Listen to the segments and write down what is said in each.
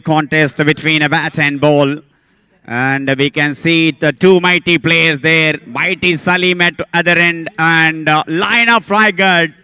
contest between a bat and ball. And we can see the two mighty players there. Mighty Saleem at other end and line of Raigad.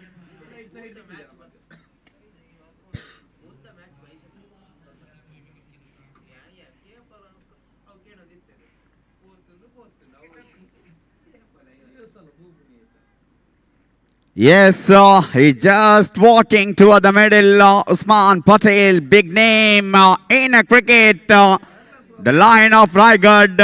Yes, he's just walking toward the middle. Usman Patel, big name in a cricket. The line of Raigad.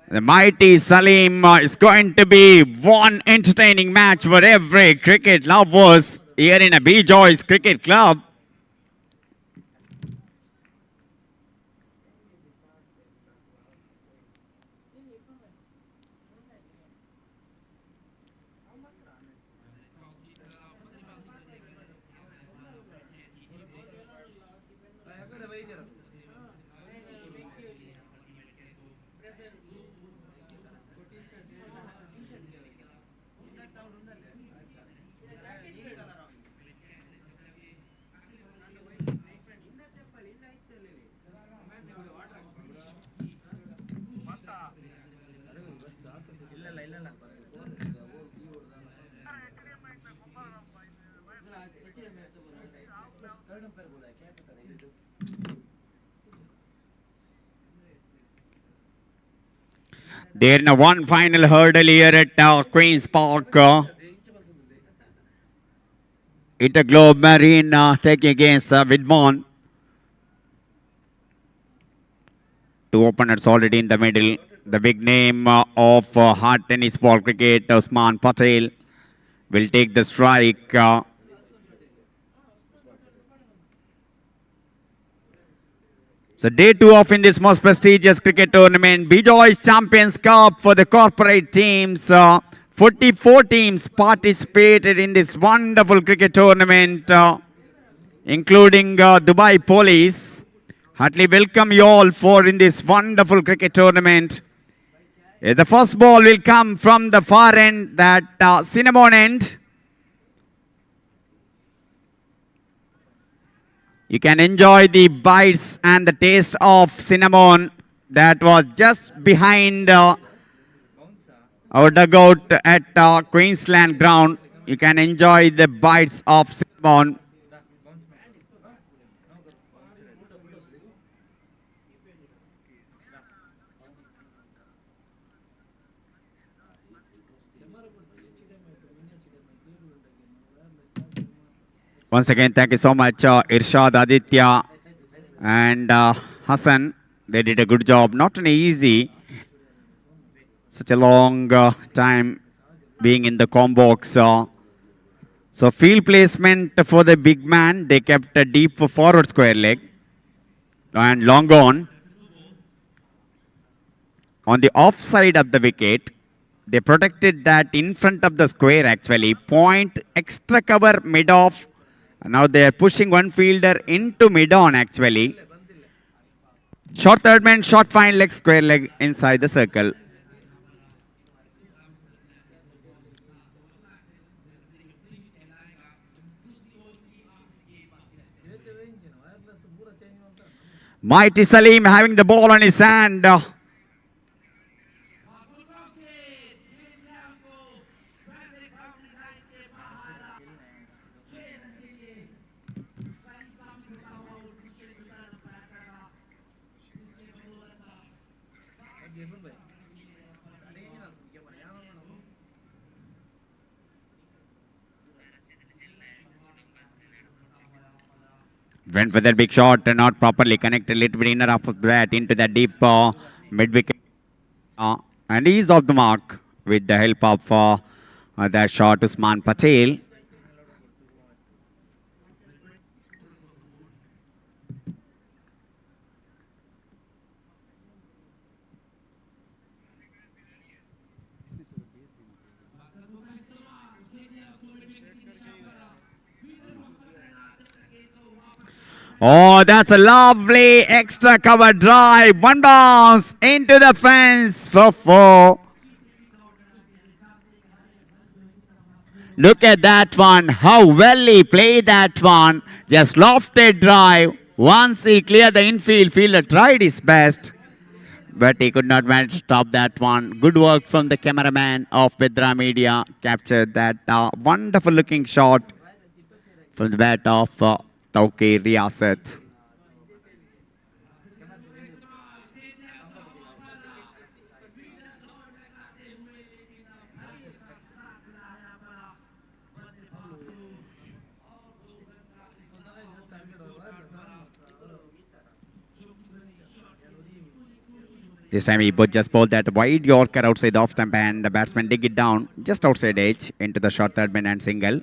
The mighty Saleem is going to be one entertaining match for every cricket lovers here in a B Joyce Cricket Club. There in one final hurdle here at Queen's Park. Interglobe Marine taking against Vidon. Two openers already in the middle. The big name of hard tennis ball cricket, Usman Patel, will take the strike. So day 2 of in this most prestigious cricket tournament, B Joyce Champions Cup for the corporate teams. 44 teams participated in this wonderful cricket tournament, including Dubai Police. Heartily welcome you all for in this wonderful cricket tournament. The first ball will come from the far end, that cinnamon end. You can enjoy the bites and the taste of cinnamon that was just behind our dugout at Queensland ground. You can enjoy the bites of cinnamon. Once again, thank you so much, Irshad, Aditya, and Hassan. They did a good job. Not an easy, such a long time being in the combox. So field placement for the big man, they kept a deep forward square leg and long on the off side of the wicket. They protected that in front of the square actually. Point extra cover mid off. Now they are pushing one fielder into mid-on actually. Short third man, short fine leg, square leg inside the circle. Mighty Saleem having the ball on his hand. Went for that big shot, not properly connected, a little bit inner half of the bat into that deep mid wicket. And he's off the mark with the help of that shot, Usman Patel. Oh, that's a lovely extra cover drive. One bounce into the fence for 4. Look at that one. How well he played that one. Just lofted drive. Once he cleared the infield, fielder tried his best, but he could not manage to stop that one. Good work from the cameraman of Bedra Media. Captured that wonderful looking shot from the bat of Tauke Riyasat. This time he just bowled that wide Yorker outside the off stump and the batsman dig it down just outside edge into the short third man and single.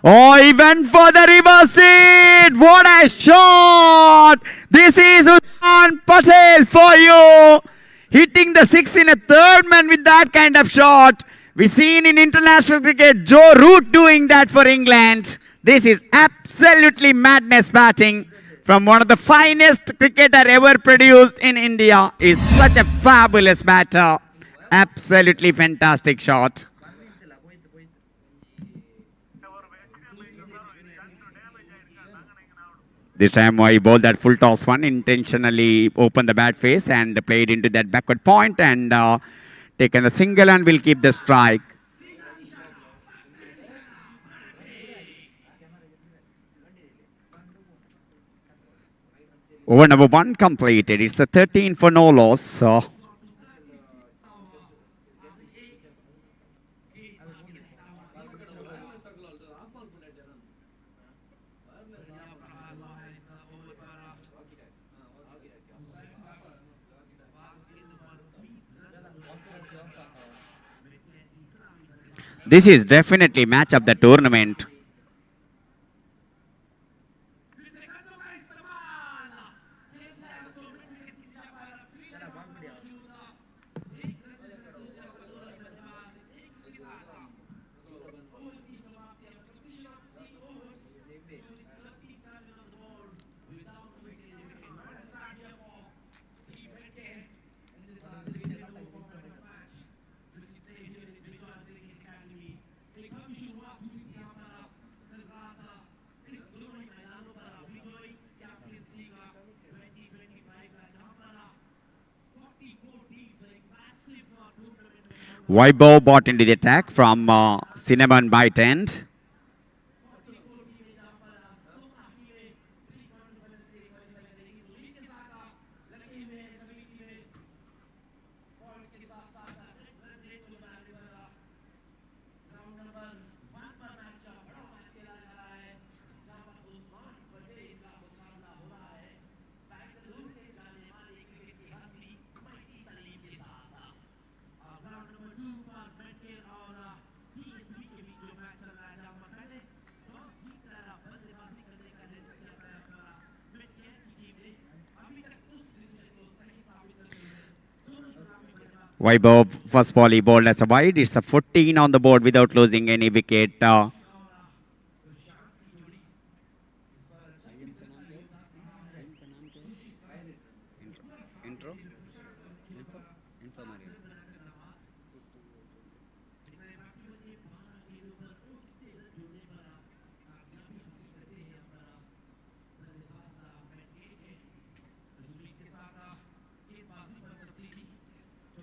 Oh, he went for the reverse hit! What a shot! This is Usman Patel for you! Hitting the six in a third man with that kind of shot. We've seen in international cricket Joe Root doing that for England. This is absolutely madness batting from one of the finest cricketer ever produced in India. Is such a fabulous batter. Absolutely fantastic shot. This time he bowled that full toss one, intentionally opened the bat face and played into that backward point and taken the single and will keep the strike. Over number one completed. It's a 13 for no loss. This is definitely match of the tournament. Vaibhav bought into the attack from Cinnamon by 10. Vaibhav, first ball he bowled as a wide. It's a 14 on the board without losing any wicket.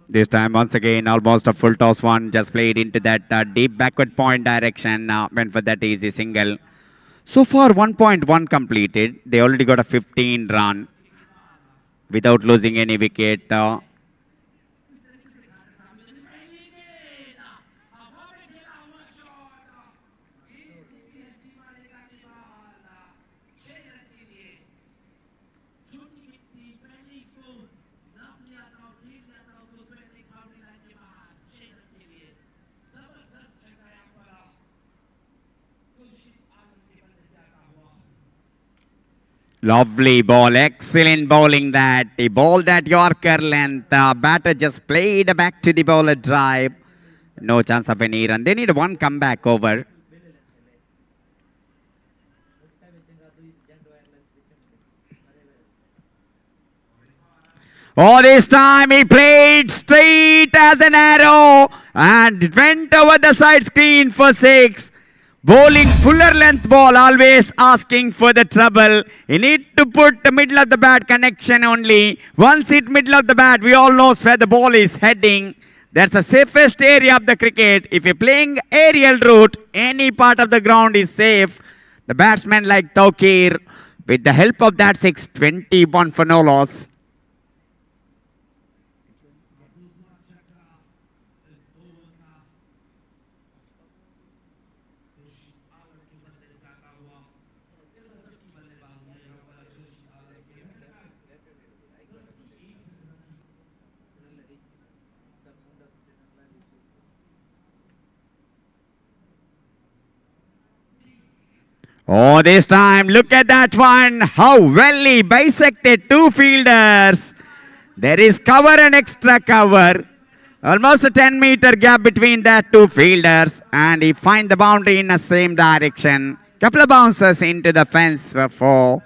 This time once again almost a full toss one, just played into that deep backward point direction, went for that easy single. So far 1.1 completed. They already got a 15 run without losing any wicket. Lovely ball, excellent bowling that. He bowled that Yorker length. Batter just played back to the bowler drive. No chance of any run. They need one comeback over. Oh, this time he played straight as an arrow and it went over the side screen for 6. Bowling fuller length ball, always asking for the trouble. You need to put the middle of the bat connection only. Once hit middle of the bat, we all know where the ball is heading. That's the safest area of the cricket. If you're playing aerial route, any part of the ground is safe. The batsman like Taukir, with the help of that 6, 21 for no loss. Oh, this time, look at that one. How well he bisected two fielders. There is cover and extra cover. Almost a 10-meter gap between that two fielders. And he finds the boundary in the same direction. Couple of bounces into the fence for 4.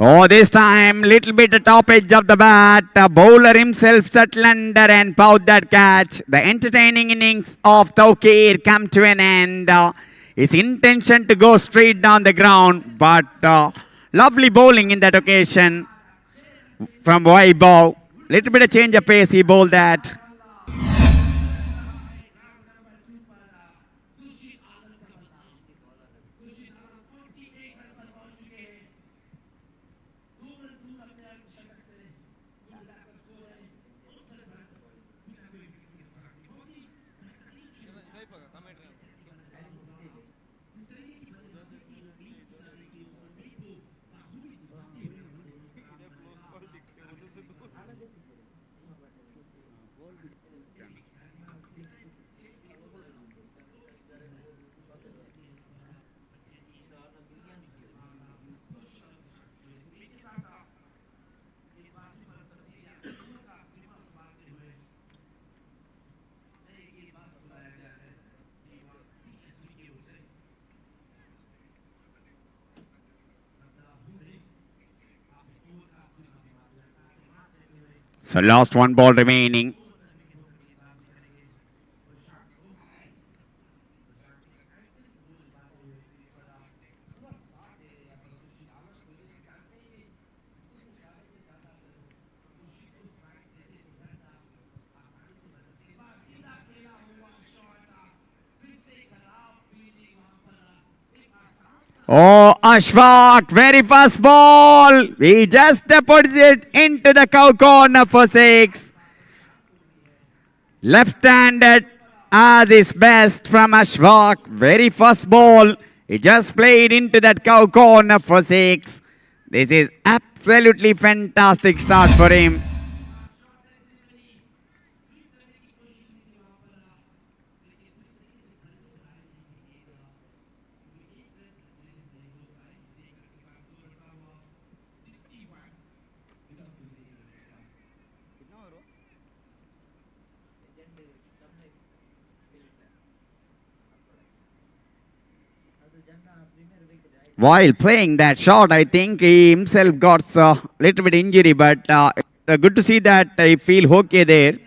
Oh, this time, little bit the top edge of the bat. The bowler himself settled under and pout that catch. The entertaining innings of Taukir come to an end. His intention to go straight down the ground, but lovely bowling in that occasion from Vaibhav. Little bit of change of pace, he bowled that. So last one ball remaining. Oh, Ashfaq, very fast ball. He just puts it into the cow corner for 6. Left-handed as his best from Ashfaq. Very fast ball. He just played into that cow corner for 6. This is absolutely fantastic start for him. While playing that shot, I think he himself got a little bit injury, but good to see that he feel okay there.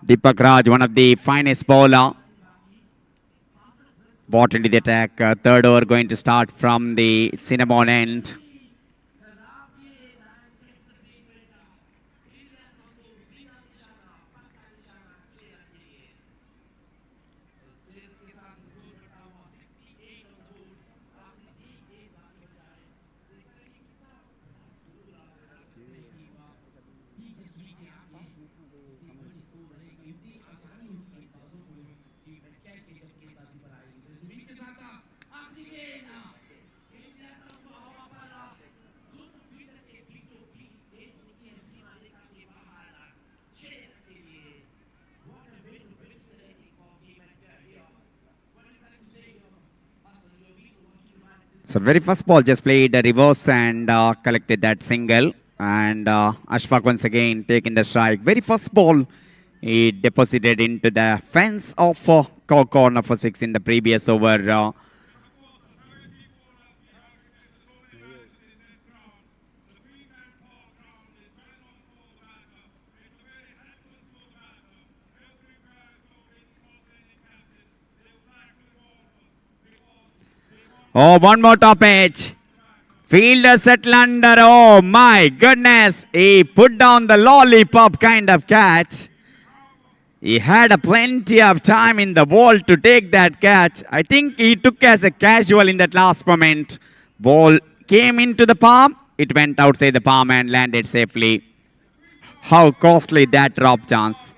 Deepak Raj, one of the finest bowler, brought into the attack. Third over going to start from the Cinnamon end. So very first ball just played a reverse and collected that single. And Ashfaq once again taking the strike. Very first ball, he deposited into the fence of corner for 6 in the previous over. Oh, one more top edge. Fielder settle under. Oh my goodness. He put down the lollipop kind of catch. He had a plenty of time in the ball to take that catch. I think he took as a casual in that last moment. Ball came into the palm. It went outside the palm and landed safely. How costly that drop chance.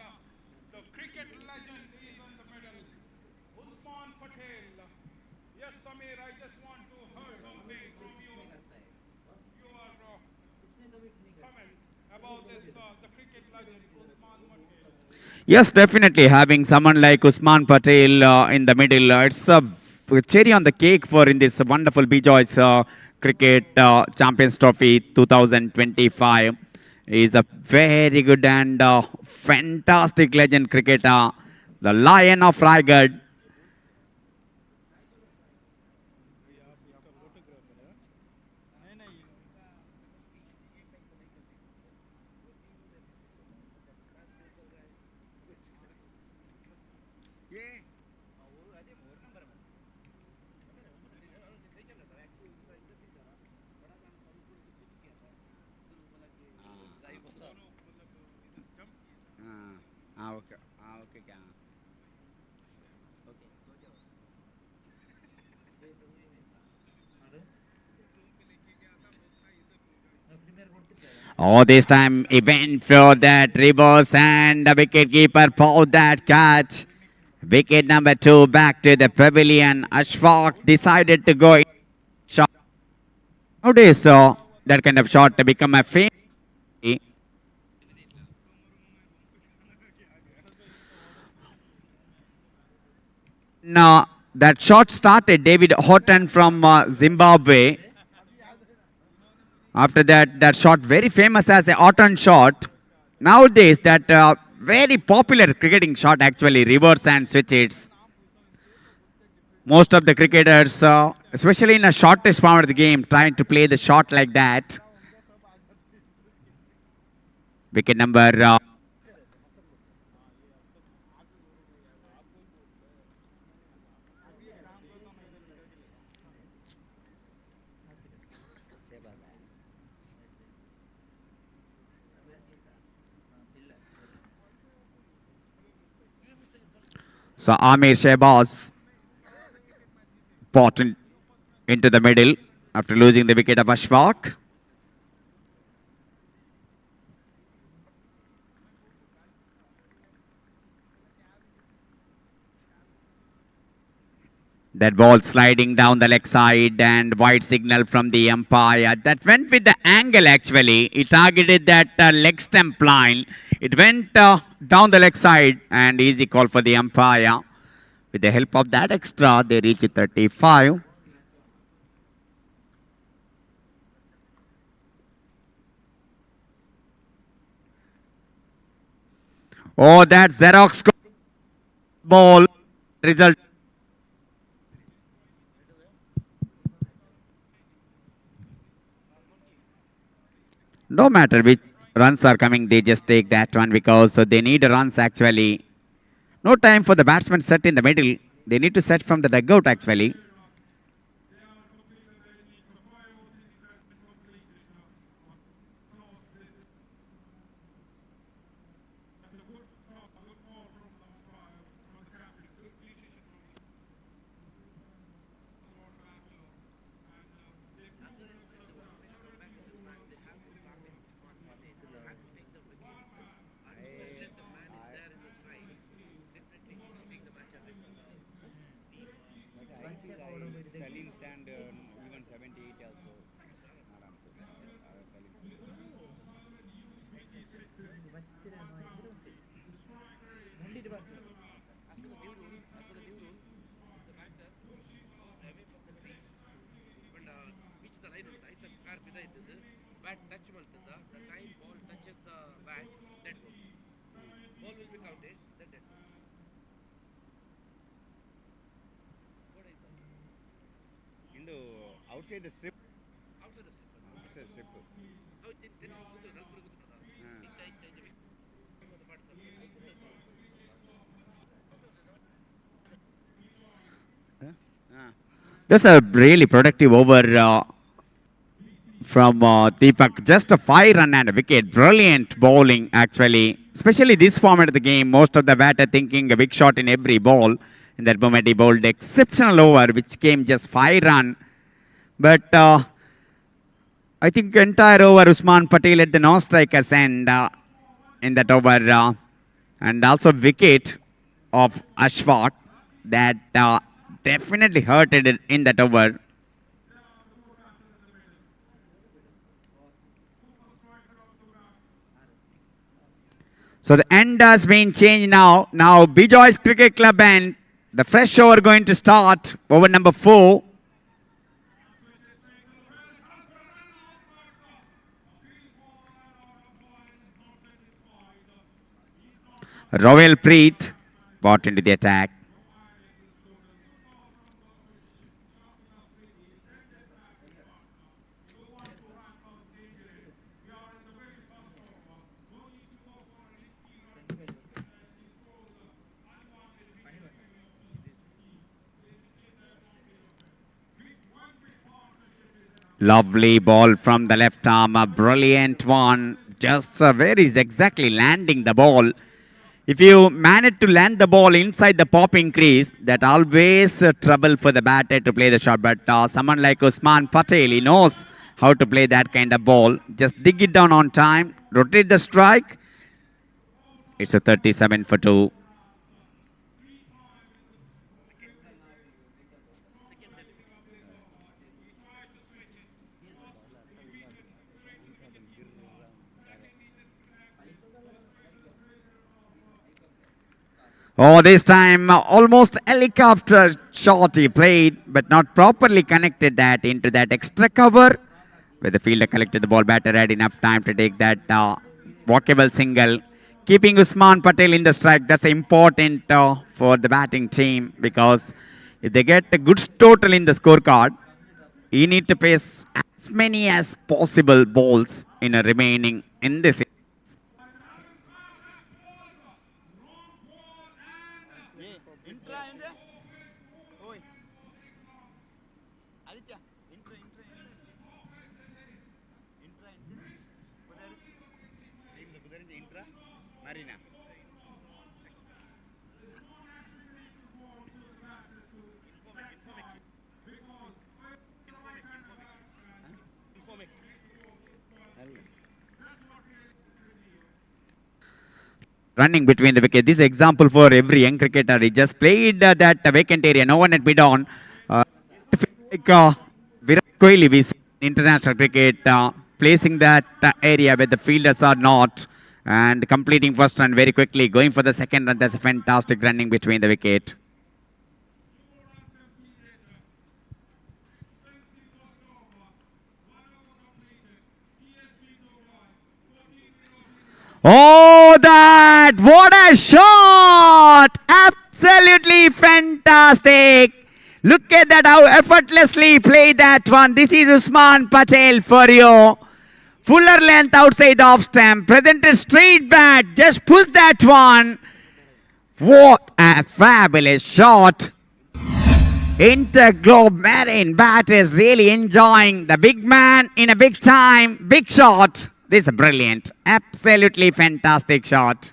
The cricket legend is on the medal. Usman Patel. Yes, Samir, I just want to hear something from you. Your comment about this, the cricket legend Usman Patel. Yes, definitely. Having someone like Usman Patel in the middle, it's a cherry on the cake for in this wonderful Bijoy's Cricket Champions Trophy 2025. He's a very good and fantastic legend cricketer, the Lion of Raigad. Okay. Okay. Oh, this time he went for that reverse and the wicket keeper pulled that catch. Wicket number 2 back to the pavilion. Ashfaq decided to go in shot. Nowadays, that kind of shot to become a famous. Now, that shot started David Horton from Zimbabwe. After that, that shot very famous as a Horton shot. Nowadays, that very popular cricketing shot actually reverse and switch hits. Most of the cricketers, especially in a shortest form of the game, trying to play the shot like that. Wicket number so Amir Shehbaz bought into the middle after losing the wicket of Ashfaq. That ball sliding down the leg side and wide signal from the umpire. That went with the angle actually. It targeted that leg stump line. It went down the leg side and easy call for the umpire. With the help of that extra, they reach 35. Oh, that Xerox ball result. No matter which runs are coming, they just take that one because they need runs actually. No time for the batsman set in the middle. They need to set from the dugout actually. Saleem stand even 78 also. Into outside the strip. Outside strip. Just a really productive over from Deepak. Just a 5-run and a wicket. Brilliant bowling actually. Especially this format of the game. Most of the batter thinking a big shot in every ball. In that moment he bowled exceptional over which came just 5-run. But I think entire over Usman Patel at the no-strikers end in that over. And also wicket of Ashfaq that definitely hurted it in that over. So the end has been changed now. Now Bijoy's Cricket Club and the fresh over going to start. Over number 4. Royal Preet brought into the attack. Lovely ball from the left arm, a brilliant one. Just where is exactly landing the ball. If you manage to land the ball inside the popping crease, that always trouble for the batter to play the shot. But someone like Usman Patel, he knows how to play that kind of ball. Just dig it down on time, rotate the strike. It's a 37 for 2. Oh, this time almost helicopter shot he played, but not properly connected that into that extra cover. Where the fielder collected the ball, batter had enough time to take that walkable single. Keeping Usman Patel in the strike, that's important for the batting team because if they get a good total in the scorecard, you need to pace as many as possible balls in a remaining in this. Running between the wicket. This is example for every young cricketer. He just played that vacant area. No one had Vidon. Like Virat Kohli, we see in international cricket placing that area where the fielders are not and completing first run very quickly. Going for the second run. That's a fantastic running between the wicket. Oh, that! What a shot! Absolutely fantastic! Look at that, how effortlessly played that one. This is Usman Patel for you. Fuller length outside the off stump. Presented straight bat. Just push that one. What a fabulous shot. Interglobe Marine bat is really enjoying the big man in a big time. Big shot. This is brilliant. Absolutely fantastic shot.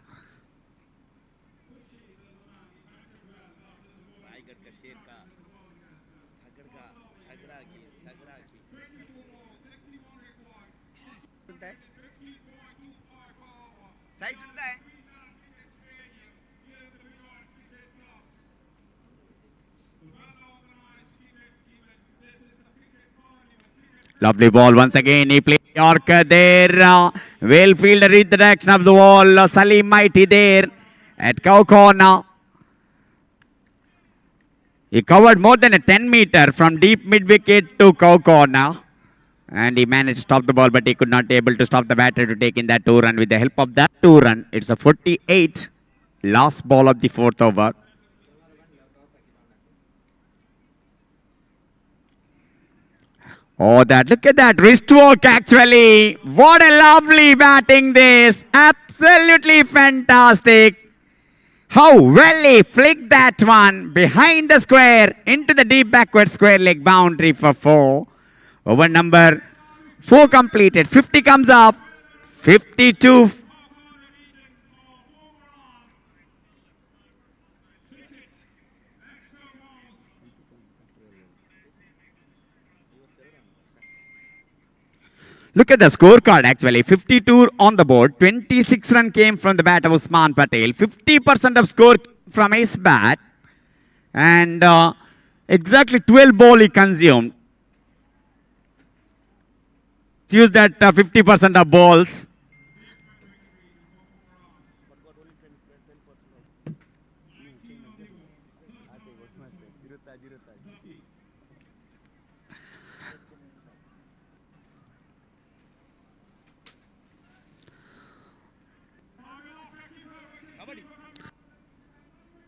Raigarh का शेर का झगड़ा की सुनता है सही सुनता है Lovely ball once again. He played Yorker there. Well fielder in the direction of the wall. Saleem mighty there at cow corner. He covered more than a 10 meter from deep mid wicket to cow corner. And he managed to stop the ball, but he could not be able to stop the batter to take in that 2 run. With the help of that 2 run, it's a 48. Last ball of the 4th over. Oh, look at that wrist work actually. What a lovely batting this. Absolutely fantastic. How well he flicked that one behind the square into the deep backward square leg boundary for 4. Over number 4 completed. 50 comes up. 52. Look at the scorecard actually. 52 on the board. 26 run came from the bat of Usman Patel. 50% of score from his bat. And exactly 12 ball he consumed. Use that 50% of balls.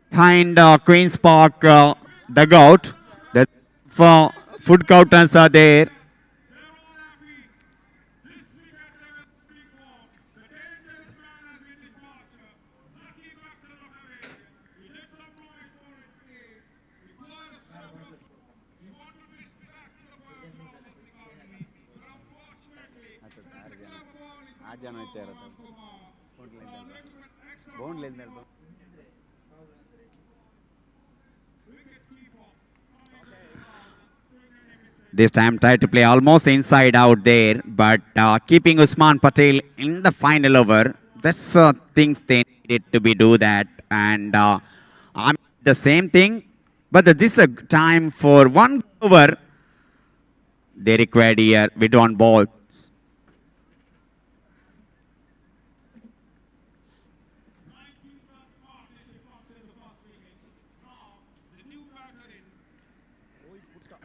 Behind Queen's Park dugout, the food counters are there. This time tried to play almost inside out there, but keeping Usman Patel in the final over. That's things they needed to be do that, and I'm the same thing. But this is a time for 1 over. They required here Vidon ball.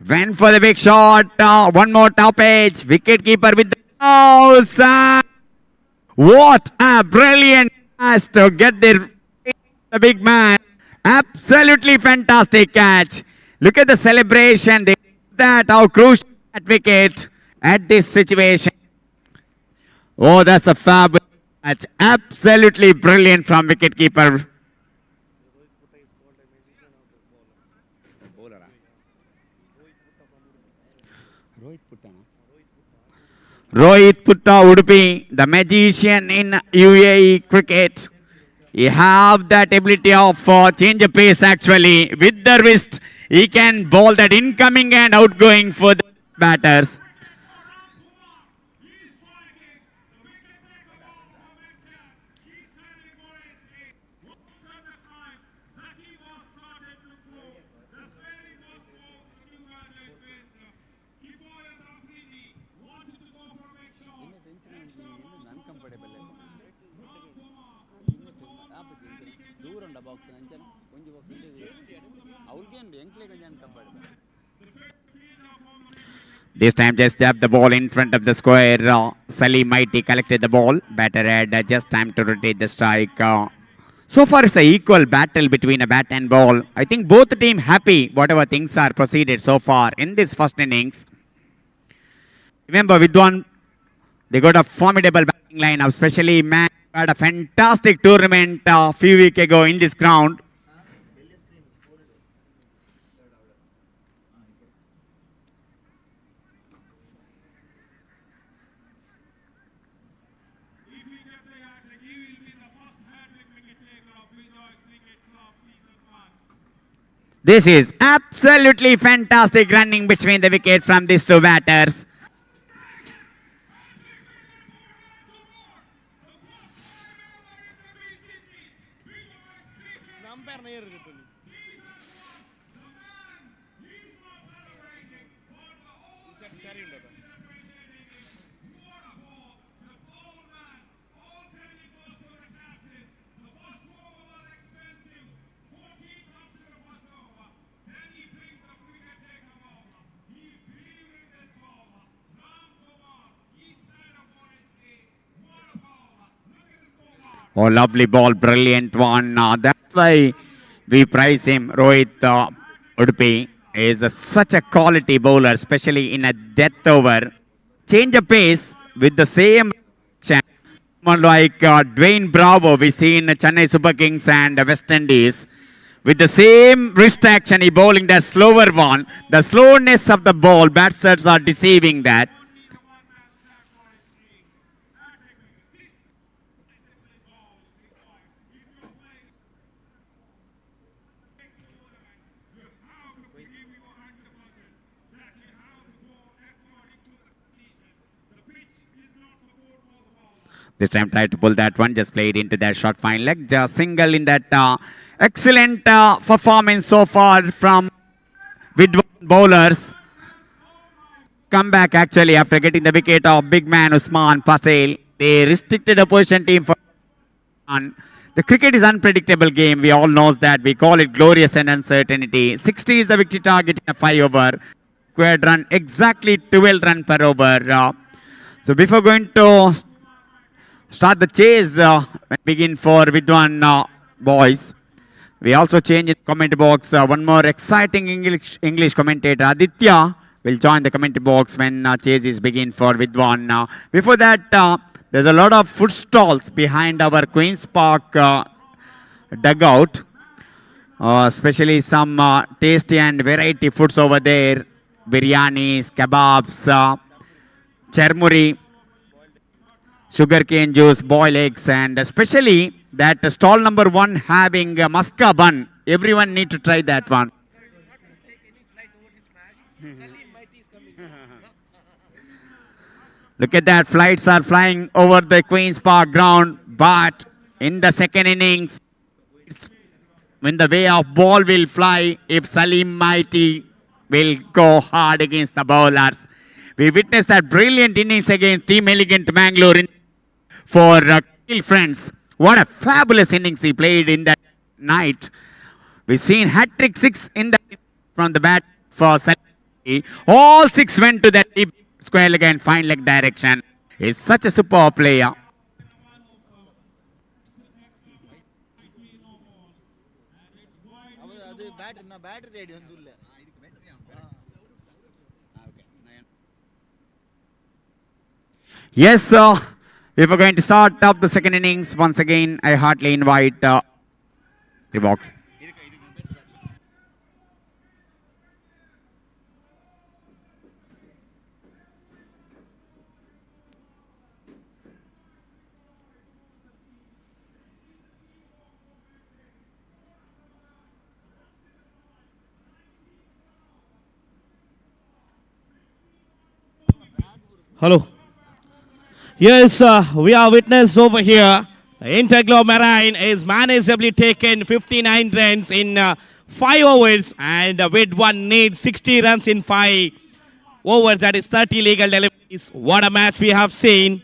Went for the big shot. One more top edge. Wicket keeper with the nose. What a brilliant pass to get the big man. Absolutely fantastic catch. Look at the celebration. They that how crucial that wicket at this situation. Oh, that's a fabulous catch. Absolutely brilliant from wicket keeper. Rohit Putta Udupi, the magician in UAE cricket. He have that ability of change of pace actually. With the wrist, he can bowl that incoming and outgoing for the batters. This time just tapped the ball in front of the square. Saleem mighty collected the ball. Batter had just time to rotate the strike. So far it's an equal battle between a bat and ball. I think both the team happy whatever things are proceeded so far in this first innings. Remember Vidon They got a formidable batting lineup, especially man had a fantastic tournament a few weeks ago in this ground. If he gets the hat-trick, he will be the first hat-trick wicket taker of Vidon's Cricket Club Season 1. This is absolutely fantastic running between the wicket from these two batters. Oh, lovely ball, brilliant one. That's why we prize him. Rohit Udupi is such a quality bowler, especially in a death over. Change of pace with the same action. Someone like Dwayne Bravo, we see in Chennai Super Kings and West Indies. With the same wrist action, he bowling that slower one. The slowness of the ball, batsmen are deceiving that. This time tried to pull that one, just played into that short fine leg. Just single in that excellent performance so far from Vidon bowlers. Come back actually after getting the wicket of big man Usman Patel. They restricted opposition team for one. The cricket is unpredictable game. We all know that. We call it glorious and uncertainty. 60 is the victory target in a 5 over. Squared run exactly 12 run per over. So before going to start the chase, begin for Vidwan boys. We also change in comment box. One more exciting English commentator, Aditya, will join the comment box when chase is begin for Vidwan. Before that, there's a lot of food stalls behind our Queen's Park dugout. Especially some tasty and variety foods over there. Biryanis, kebabs, chermuri, sugarcane juice, boiled eggs, and especially that stall number 1 having a muska bun. Everyone need to try that one. Look at that, flights are flying over the Queen's Park ground, but in the second innings, when the way of ball will fly, if Saleem Mighty will go hard against the bowlers. We witnessed that brilliant innings against Team Elegant Mangalore for Kill Friends. What a fabulous innings he played in that night. We've seen hat-trick 6 in the from the bat for Saleem. All 6 went to that deep square leg and fine leg direction. He's such a super player. Yes, sir. We were going to start up the second innings. Once again, I heartily invite the box. Hello. Yes, we are witness over here. Interglobe Marine is manageably taken 59 runs in 5 overs, and Vidwan needs 60 runs in 5 overs. That is 30 legal deliveries. What a match we have seen.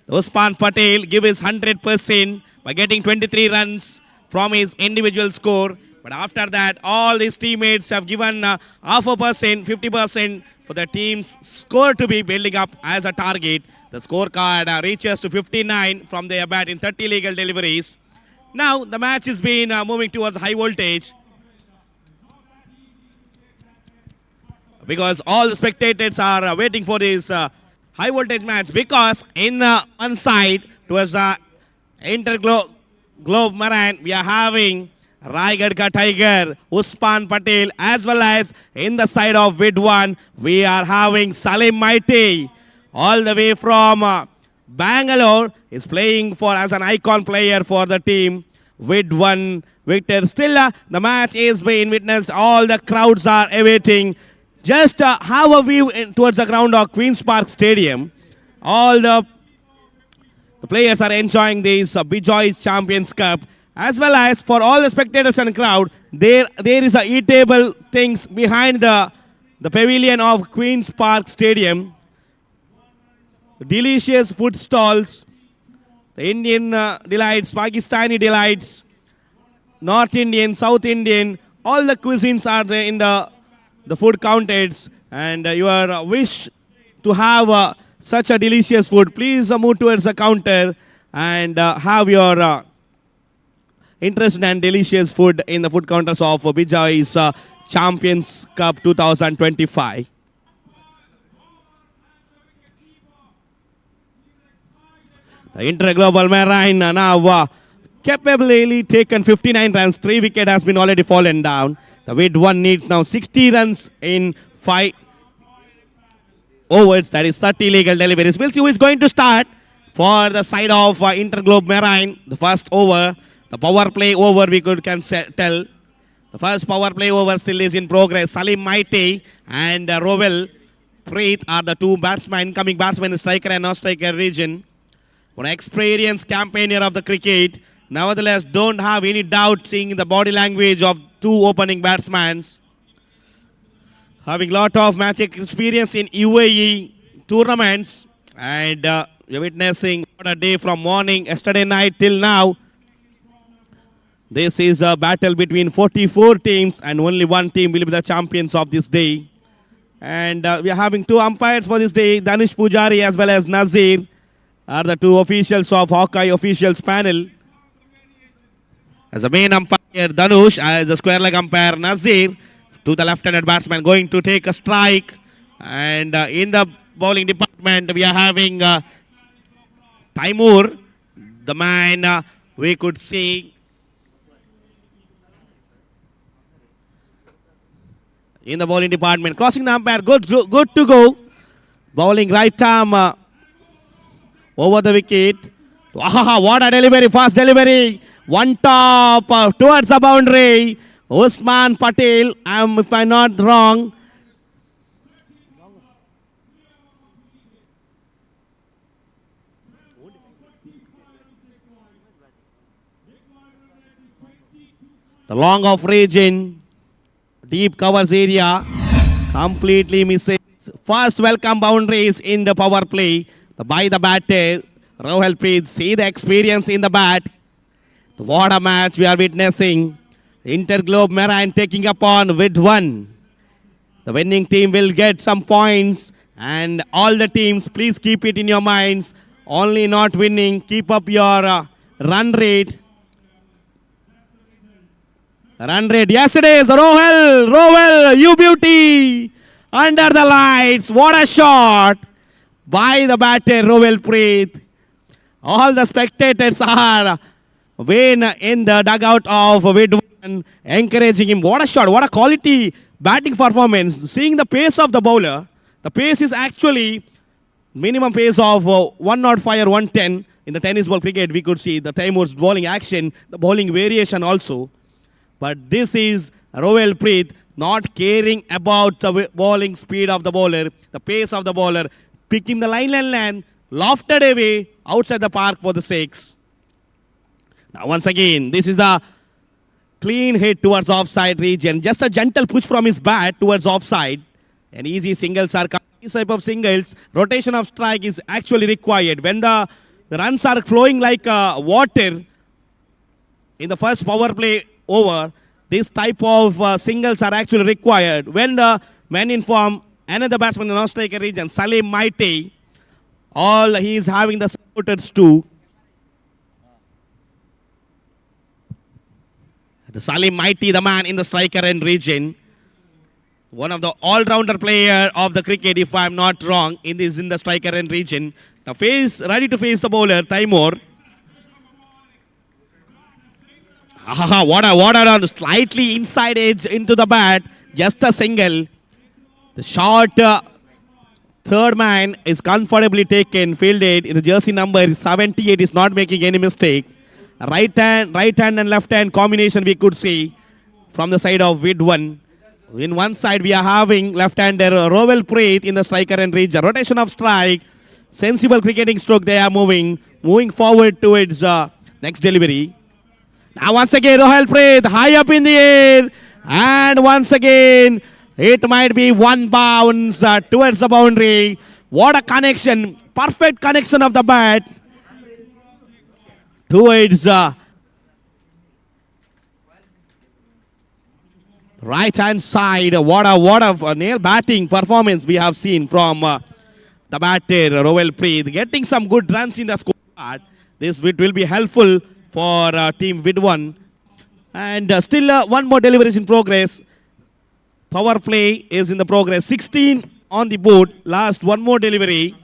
Usman Patel give his 100% by getting 23 runs from his individual score. But after that, all his teammates have given half a percent, 50% for the team's score to be building up as a target. The scorecard reaches to 59 from their bat in 30 legal deliveries. Now the match is been moving towards high voltage, because all the spectators are waiting for this high voltage match because in one side towards the Interglobe Marine, we are having Raigad Ka Tiger, Usman Patel, as well as in the side of Vidon, we are having Saleem Mighty, all the way from Bangalore, is playing for as an icon player for the team with one victor. Still, the match is being witnessed. All the crowds are awaiting. Just have a view towards the ground of Queen's Park Stadium. All the players are enjoying this Bijoy's Champions Cup, as well as for all the spectators and crowd. There is a eatable things behind the pavilion of Queen's Park Stadium. Delicious food stalls, the Indian delights, Pakistani delights, North Indian, South Indian, all the cuisines are there in the food counters, and your wish to have such a delicious food, please move towards the counter and have your interesting and delicious food in the food counters of Bijoy's Champions Cup 2025. The Interglobal Marine now capably taken 59 runs. 3 wicket has been already fallen down. The Vidon needs now 60 runs in 5 overs. That is 30 legal deliveries. We'll see who is going to start for the side of Interglobe Marine. The first over, the power play over, we can tell. The first power play over still is in progress. Saleem Mighty and Rovel Preet are the two incoming batsmen, striker and non-striker region. An experienced campaigner of the cricket. Nevertheless, don't have any doubt seeing the body language of two opening batsmen. Having lot of match experience in UAE tournaments, and we're witnessing what a day from morning, yesterday night till now. This is a battle between 44 teams, and only one team will be the champions of this day. And we are having two umpires for this day, Danish Pujari as well as Nazir are the two officials of Hawkeye officials panel. As the main umpire, Danush, as the square leg umpire, Nazir, to the left-handed batsman, going to take a strike. And in the bowling department, we are having Taimur, the man we could see in the bowling department. Crossing the umpire, good to go. Bowling right arm over the wicket. What a delivery, fast delivery. One top towards the boundary. Usman Patel, if I'm not wrong. The long off region, deep covers area, completely misses. First welcome boundaries in the power play. By the batter, Rohel Preet, see the experience in the bat. What a match we are witnessing. Interglobe Marine taking up on Vidon. The winning team will get some points, and all the teams, please keep it in your minds. Only not winning, keep up your run rate. Run rate. Yes, it is. Rohel, you beauty. Under the lights. What a shot by the batter, Rohel Preet. All the spectators are in the dugout of Vidon, encouraging him. What a shot, what a quality batting performance. Seeing the pace of the bowler, the pace is actually minimum pace of 105 or 110. In the tennis ball cricket, we could see the Taimur's bowling action, the bowling variation also. But this is Rohel Preet not caring about the bowling speed of the bowler, the pace of the bowler, picking the line and land, lofted away outside the park for the 6. Now once again, this is a clean hit towards offside region. Just a gentle push from his bat towards offside. And easy singles are coming. This type of singles, rotation of strike is actually required. When the runs are flowing like water in the first power play over, this type of singles are actually required. When the man in form, another batsman in the non-striker region, Saleem Mighty, all he is having the supporters too. The Saleem Mighty, the man in the striker end region. one of the all-rounder player of the cricket, if I'm not wrong, in the striker end region. Now ready to face the bowler, Timur. What a run, slightly inside edge into the bat, just a single. The short third man is comfortably taken, fielded in the jersey number 78, is not making any mistake. Right hand and left hand combination we could see from the side of Vidon. In one side we are having left-hander Rowell Preet in the striker and region. Rotation of strike, sensible cricketing stroke they are moving forward towards next delivery. Now once again Rowell Preet high up in the air, and once again it might be one bounce towards the boundary. What a connection, perfect connection of the bat towards right hand side. What a nail batting performance we have seen from the batter Rowell Preet, getting some good runs in the scorecard. This will be helpful for team Vidon. And still one more delivery is in progress. Power play is in the progress. 16 on the board. Last one more delivery.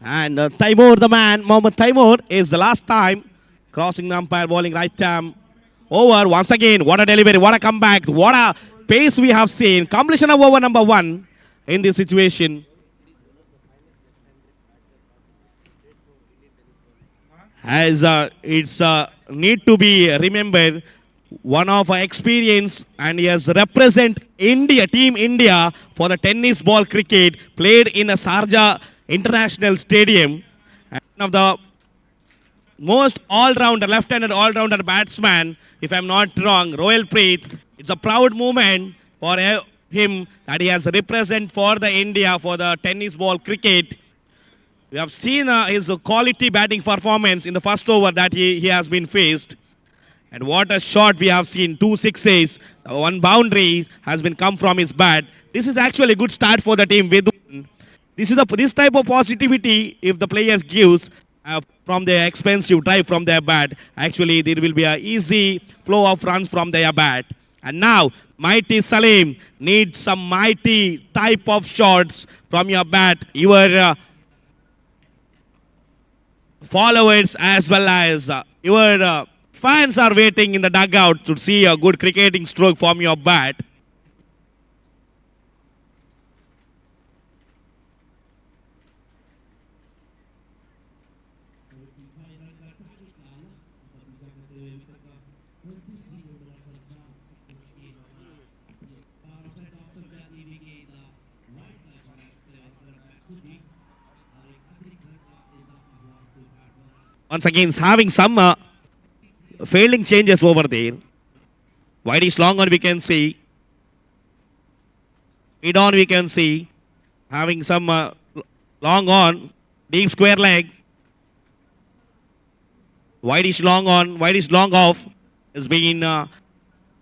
And Timur, the man, Mohammad Timur, is the last time crossing the umpire, bowling right arm over. Once again, what a delivery, what a comeback, what a pace we have seen. Completion of over number 1 in this situation. As it's need to be remembered, one of our experience, and he has represent India, Team India for the tennis ball cricket, played in a Sharjah International Stadium. And one of the most all-rounder, left-handed all-rounder batsman, if I'm not wrong, Rowell Preet. It's a proud moment for him that he has represent for the India for the tennis ball cricket. We have seen his quality batting performance in the first over that he has been faced. And what a shot we have seen, 2 sixes, 1 boundary has been come from his bat. This is actually a good start for the team. This type of positivity, if the players gives from their expensive drive from their bat, actually there will be an easy flow of runs from their bat. And now, mighty Saleem needs some mighty type of shots from your bat. Your followers as well as your fans are waiting in the dugout to see a good cricketing stroke from your bat. Once again, having some failing changes over there. Whitish long on we can see. Vidon we can see. Having some long on. Deep square leg. Whitish long on. Whitish long off. Has been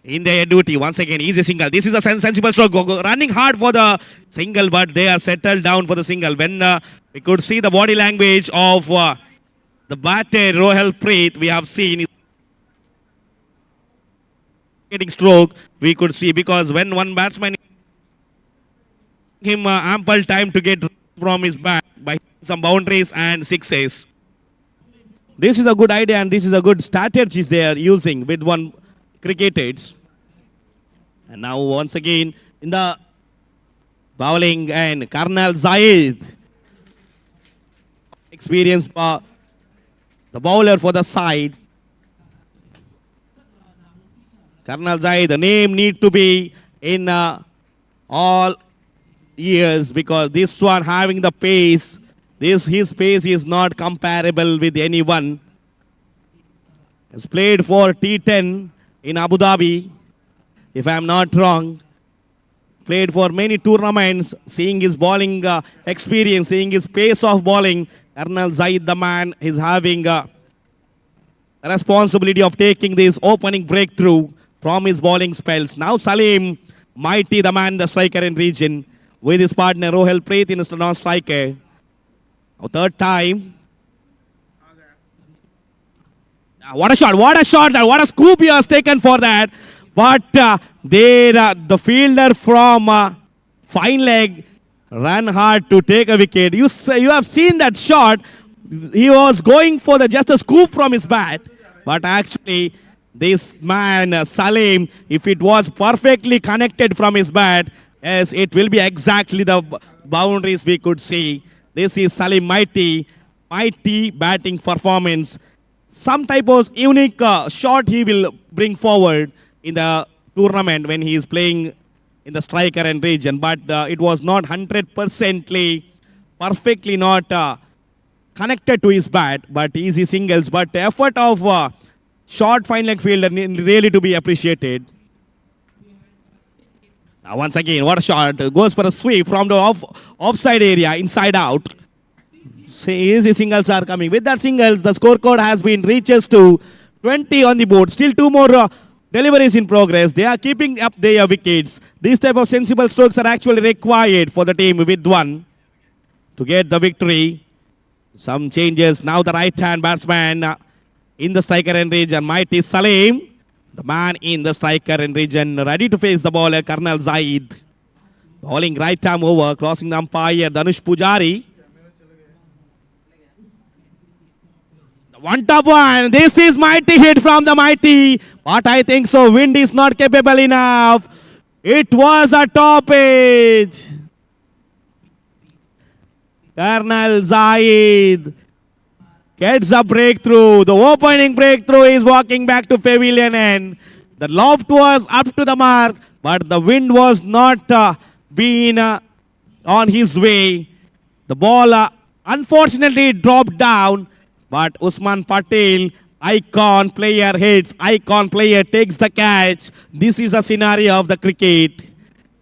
in their duty. Once again, easy single. This is a sensible stroke. Running hard for the single, but they are settled down for the single. When we could see the body language of the batter Rowell Preet, we have seen getting stroke, we could see, because when one batsman him ample time to get from his bat by some boundaries and sixes. This is a good idea and this is a good strategy they are using with one cricketers. And now once again in the bowling and Karnal Zaid, experienced the bowler for the side. Karnal Zaid, the name need to be in all years, because this one having the pace, his pace is not comparable with anyone. Has played for T10 in Abu Dhabi, if I am not wrong. Played for many tournaments, seeing his bowling experience, seeing his pace of bowling. Karnal Zaid, the man, is having the responsibility of taking this opening breakthrough from his bowling spells. Now Saleem, mighty the man, the striker in region, with his partner Rowell Preet in his non-striker. Third time. What a shot, what a shot, what a scoop he has taken for that. But the fielder from fine leg ran hard to take a wicket. You have seen that shot. He was going for just a scoop from his bat. But actually, this man, Saleem, if it was perfectly connected from his bat, yes, it will be exactly the boundaries we could see. This is Saleem mighty batting performance. Some type of unique shot he will bring forward in the tournament when he is playing in the striker and region. But it was not 100% perfectly not connected to his bat, but easy singles. But the effort of short fine leg fielder really to be appreciated. Now once again, what a shot. Goes for a sweep from the offside area, inside out. Easy singles are coming. With that singles, the scorecard has been reaches to 20 on the board. Still two more deliveries in progress. They are keeping up their wickets. These type of sensible strokes are actually required for the team with one to get the victory. Some changes. Now the right-hand batsman in the striker and region, mighty Saleem. The man in the striker and region ready to face the bowler, Colonel Zaid. Bowling right-arm over, crossing the umpire, Dhanush Pujari. The one-top one. This is mighty hit from the mighty. But I think so. Wind is not capable enough. It was a top edge. Colonel Zaid gets a breakthrough. The opening breakthrough is walking back to pavilion end. The loft was up to the mark, but the wind was not being on his way. The ball unfortunately dropped down, but Usman Patel, icon player hits, icon player takes the catch. This is a scenario of the cricket.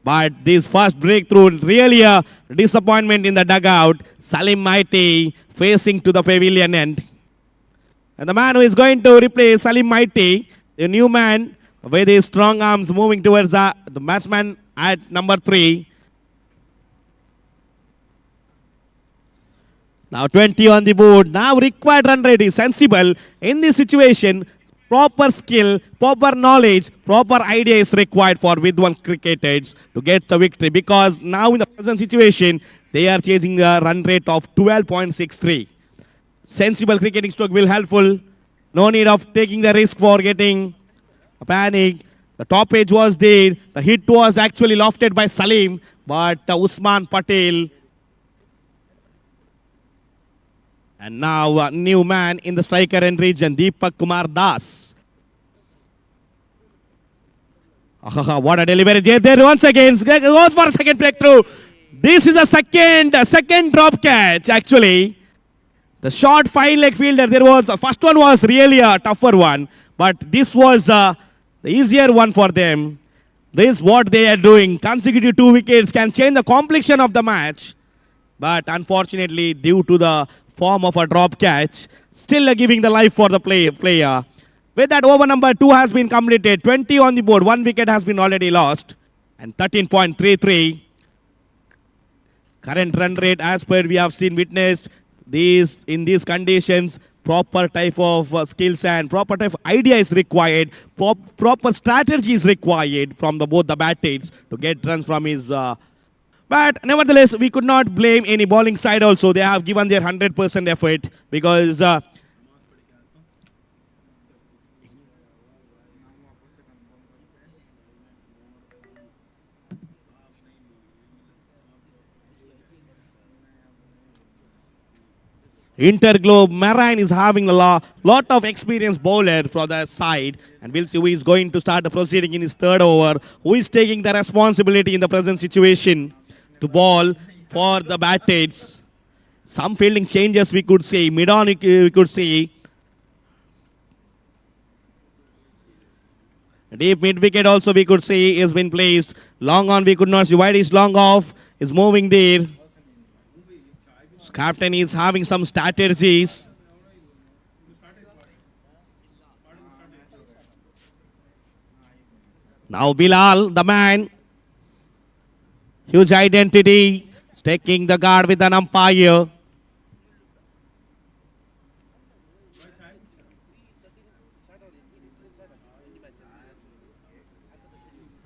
But this first breakthrough, really a disappointment in the dugout. Saleem Mighty facing to the pavilion end. And the man who is going to replace Saleem Mighty, the new man with his strong arms moving towards the batsman at number 3. Now 20 on the board. Now required run rate is sensible. In this situation, proper skill, proper knowledge, proper idea is required for Vidon cricketers to get the victory. Because now in the present situation, they are chasing a run rate of 12.63. Sensible cricketing stroke will helpful. No need of taking the risk for getting a panic. The top edge was there. The hit was actually lofted by Saleem. But Usman Patel. And now a new man in the striker and region, Deepak Kumar Das. What a delivery there once again. Goes for a second breakthrough. This is a second drop catch actually. The short fine leg fielder, the first one was really a tougher one. But this was the easier one for them. This is what they are doing. Consecutive 2 wickets can change the complexion of the match. But unfortunately, due to the form of a drop catch, still giving the life for the player. With that, over number 2 has been completed. 20 on the board. 1 wicket has been already lost. And 13.33. Current run rate as per we have witnessed. In these conditions, proper type of skills and proper type of idea is required. Proper strategy is required from both the batters to get runs from his... But nevertheless, we could not blame any bowling side also. They have given their 100% effort because Interglobe Marine is having a lot of experienced bowler for the side, and we'll see who is going to start the proceeding in his 3rd over, who is taking the responsibility in the present situation to bowl for the batters. Some fielding changes we could see. Mid-on we could see. Deep mid-wicket also we could see is been placed. Long on we could not see. Wide is long off. Is moving there. Captain is having some strategies. Now Bilal, the man. Huge identity. Taking the guard with an umpire.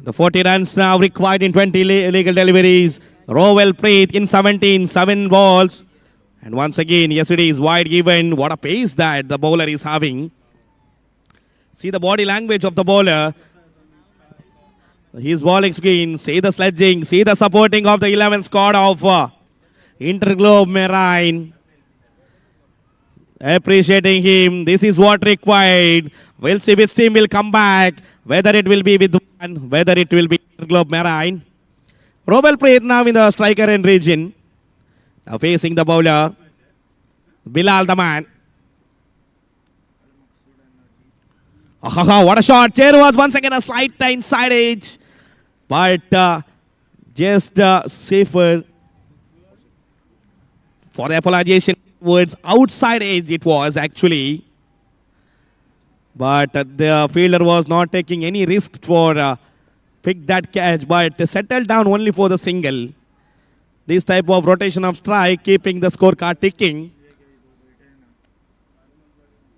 The 40 runs now required in 20 legal deliveries. Rowell Preet in 17, 7 balls. And once again, yesterday is wide given. What a pace that the bowler is having. See the body language of the bowler. His bowling screen. See the sledging. See the supporting of the 11 squad of Interglobe Marine. Appreciating him. This is what required. We'll see which team will come back. Whether it will be Vidon, whether it will be Interglobe Marine. Rowell Preet now in the striker end region. Now facing the bowler. Bilal the man. What a shot. There was once again a slight inside edge. But just safer for the apologization words. Outside edge it was actually. But the fielder was not taking any risk for pick that catch. But settled down only for the single. This type of rotation of strike keeping the scorecard ticking.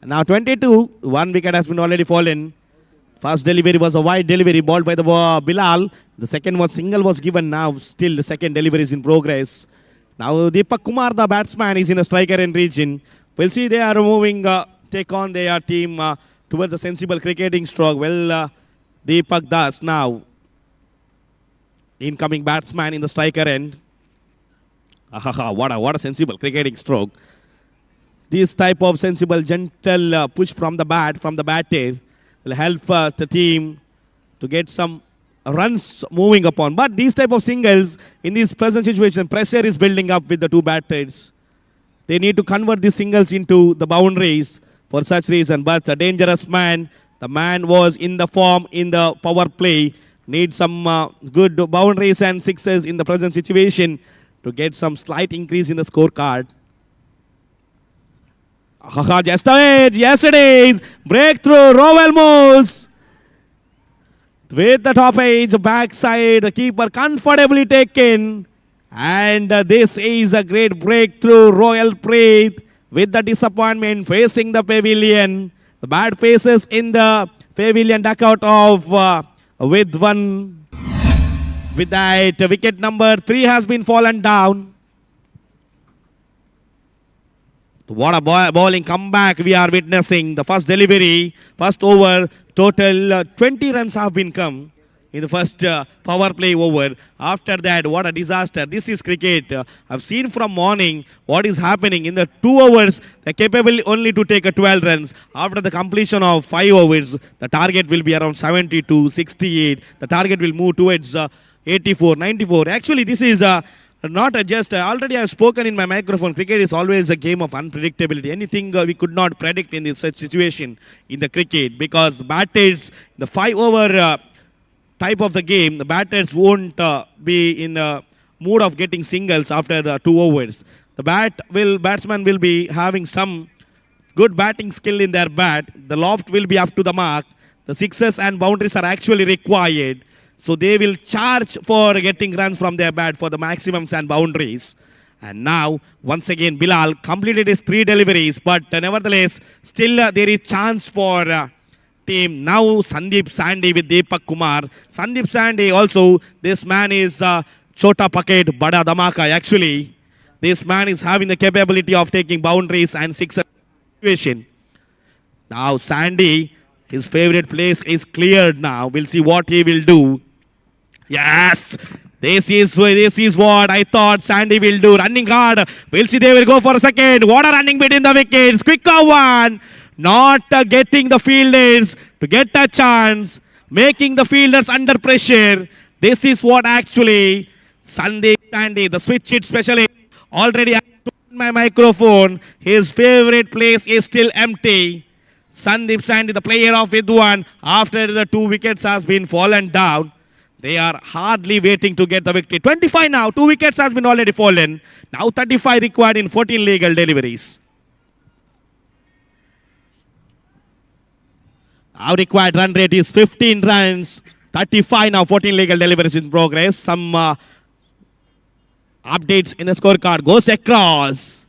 Now 22, 1 wicket has been already fallen. First delivery was a wide delivery balled by the Bilal. The second was single was given now. Still the second delivery is in progress. Now Deepak Kumar, the batsman, is in the striker end region. We'll see they are moving, take on their team towards a sensible cricketing stroke. Well, Deepak Das now. Incoming batsman in the striker end. What a sensible cricketing stroke. This type of sensible, gentle push from the batter will help the team to get some runs moving upon. But these type of singles, in this present situation, pressure is building up with the two batters. They need to convert these singles into the boundaries for such reason. But a dangerous man, the man was in the form in the power play. Need some good boundaries and sixes in the present situation to get some slight increase in the scorecard. Just ahead, yesterday's breakthrough, Rowell moves with the top edge, backside, the keeper comfortably taken. And this is a great breakthrough, Rowell Preet with the disappointment facing the pavilion. The bad paces in the pavilion dugout of Vidon. With that, wicket number 3 has been fallen down. What a bowling comeback we are witnessing. The first delivery, first over, total 20 runs have been come in the first power play over. After that, what a disaster. This is cricket. I've seen from morning what is happening. In the 2 overs, they're capable only to take 12 runs. After the completion of 5 overs, the target will be around 72, 68. The target will move towards 84, 94. Actually, this is not just, already I've spoken in my microphone, cricket is always a game of unpredictability. Anything we could not predict in such situation in the cricket, because the batters, the 5 over type of the game, the batters won't be in a mood of getting singles after 2 overs. The batsman will be having some good batting skill in their bat. The loft will be up to the mark. The sixes and boundaries are actually required. So they will charge for getting runs from their bat for the maximums and boundaries. And now, once again, Bilal completed his 3 deliveries. But nevertheless, still there is chance for team. Now, Sandeep Sandy with Deepak Kumar. Sandeep Sandy also, this man is Chota Packet, Bada Dhamaka. Actually, this man is having the capability of taking boundaries and sixer situation. Now, Sandy, his favorite place is cleared now. We'll see what he will do. Yes, this is what I thought Sandy will do. Running hard. We'll see they will go for a second. What a running between the wickets. Quicker one. Not getting the fielders to get a chance. Making the fielders under pressure. This is what actually Sandeep Sandy, the switch hit specialist, already on my microphone. His favorite place is still empty. Sandeep Sandy, the player of Vidon, after the 2 wickets has been fallen down. They are hardly waiting to get the victory. 25 now. 2 wickets has been already fallen. Now 35 required in 14 legal deliveries. Now required run rate is 15 runs. 35 now. 14 legal deliveries in progress. Some updates in the scorecard. Goes across.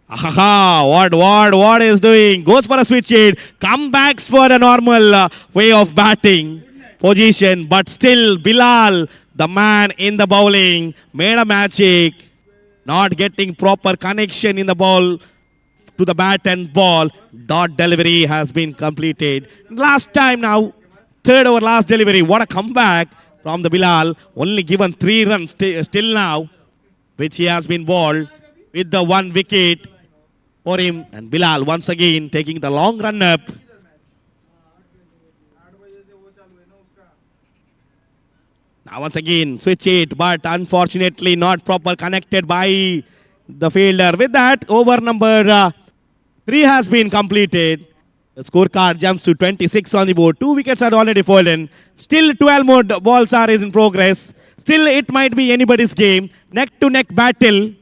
What is doing? Goes for a switch hit. Comebacks for a normal way of batting. position, but still Bilal, the man in the bowling, made a magic, not getting proper connection in the ball to the bat and ball. Dot delivery has been completed. Last time now, third over last delivery. What a comeback from the Bilal. Only given 3 runs still now, which he has been bowled with the 1 wicket for him. And Bilal once again taking the long run up. Now once again switch it, but unfortunately not proper connected by the fielder. With that, over number 3 has been completed. The scorecard jumps to 26 on the board. 2 wickets are already fallen. Still 12 more balls are in progress. Still it might be anybody's game. Neck to neck battle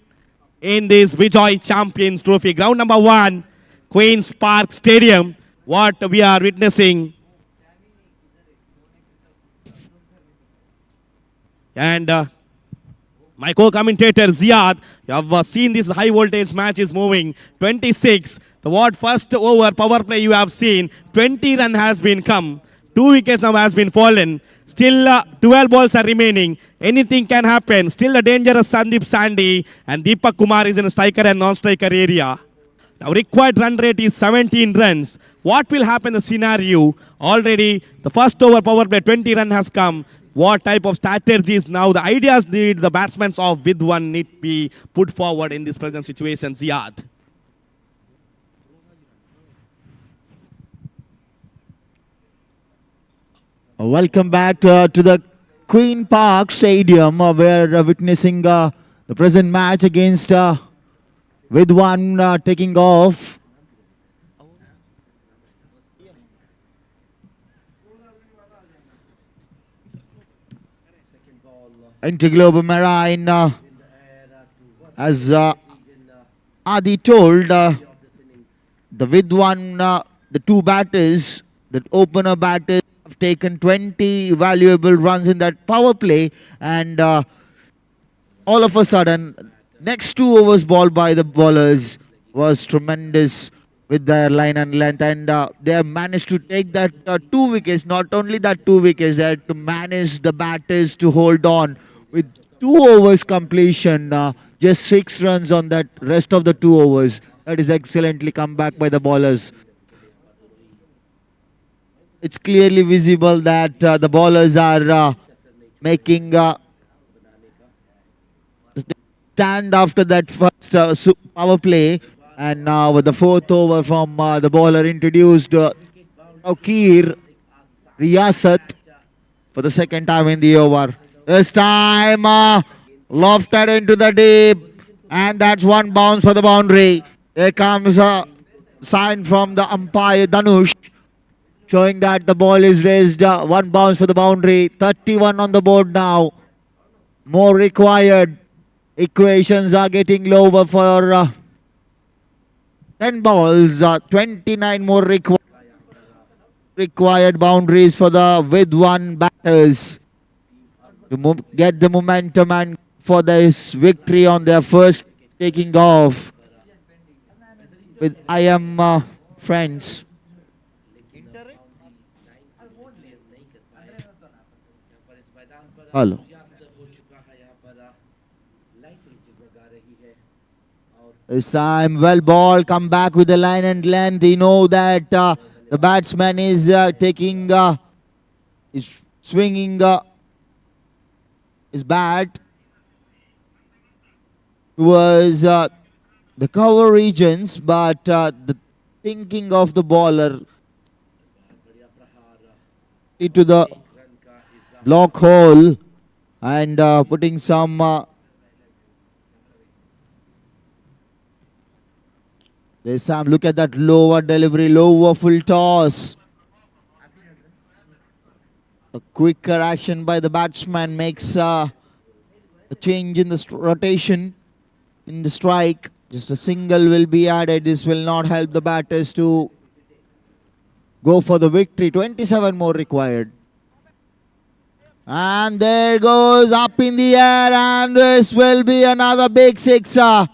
in this Vijay Champions Trophy. Ground number 1, Queen's Park Stadium. What we are witnessing. And my co-commentator Ziad, you have seen this high voltage match is moving. 26. The what first over power play you have seen. 20 run has been come. 2 wickets now has been fallen. Still 12 balls are remaining. Anything can happen. Still the dangerous Sandeep Sandy and Deepak Kumar is in a striker and non-striker area. Now required run rate is 17 runs. What will happen in the scenario? Already the first over power play 20 run has come. What type of strategies now the ideas need the batsmen of Vidon need to be put forward in this present situation, Ziad? Welcome back to the Queen Park Stadium. We're witnessing the present match against Vidon taking off. Interglobe Marine, as Adi told, the Vidon, the 2 batters, the opener batters have taken 20 valuable runs in that power play, and all of a sudden, next 2 overs ball by the bowlers was tremendous with their line and length, and they have managed to take that 2 wickets. Not only that 2 wickets, they had to manage the batters to hold on with 2 overs completion, just 6 runs on that rest of the 2 overs. That is excellently come back by the bowlers. It's clearly visible that the bowlers are making stand after that first power play, and now with the 4th over from the bowler introduced Taukir Riyasat for the 2nd time in the over. This time lofted into the deep, and that's 1 bounce for the boundary. There comes a sign from the umpire Dhanush showing that the ball is raised. 1 bounce for the boundary. 31 on the board now. More required. Equations are getting lower for 10 balls. 29 more required boundaries for the Vidon batters to get the momentum and for this victory on their first taking off with I am friends. Hello. This time well ball, come back with the line and length. You know that the batsman is is swinging his bat towards the cover regions, but the thinking of the bowler into the block hole and putting some this time look at that lower delivery, lower full toss. A quicker action by the batsman makes a change in the rotation in the strike. Just a single will be added. This will not help the batters to go for the victory. 27 more required. And there goes up in the air, and this will be another big sixer.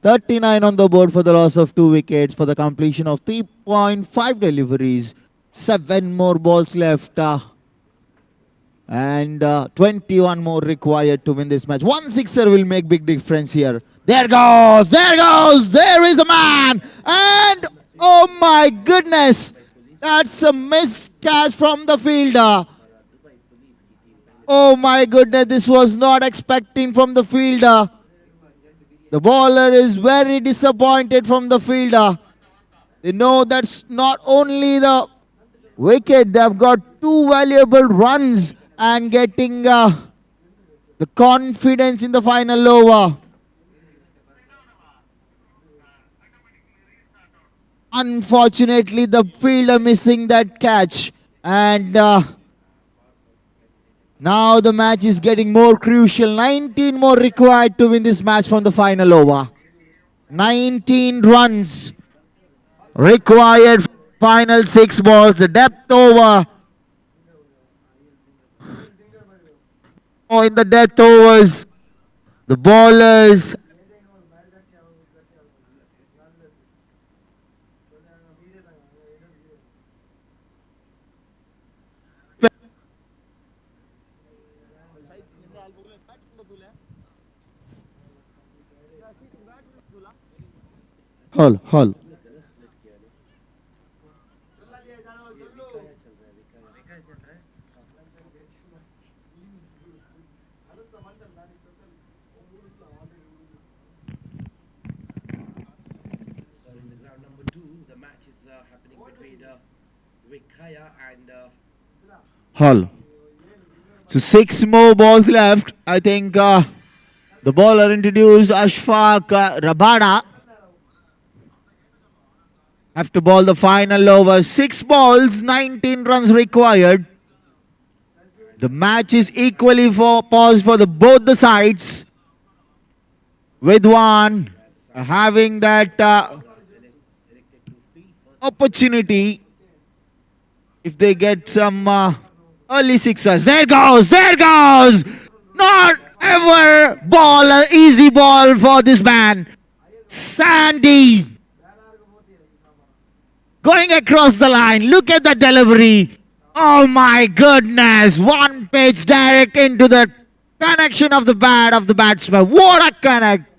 39 on the board for the loss of 2 wickets for the completion of 3.5 deliveries. 7 more balls left. And 21 more required to win this match. One sixer will make big difference here. There goes, there is the man. And oh my goodness, that's a missed catch from the fielder. Oh my goodness, this was not expecting from the fielder. The bowler is very disappointed from the fielder. They know that's not only the wicket, they've got 2 valuable runs and getting the confidence in the final over. Unfortunately, the fielder missing that catch, and now the match is getting more crucial. 19 more required to win this match from the final over. 19 runs required, final 6 balls, the depth over. Oh, in the death overs, the bowlers Hall. So in the ground number 2, the match is happening between Vikaya and Hall. So 6 more balls left. I think the bowler introduced Ashfaq Rabada have to bowl the final over. 6 balls, 19 runs required. The match is equally paused for both the sides. Vidon having that opportunity if they get some early sixers. There goes! Not ever ball, an easy ball for this man. Sandy going across the line. Look at the delivery. Oh my goodness. One pitch direct into the connection of the bat of the batsman. What a connect.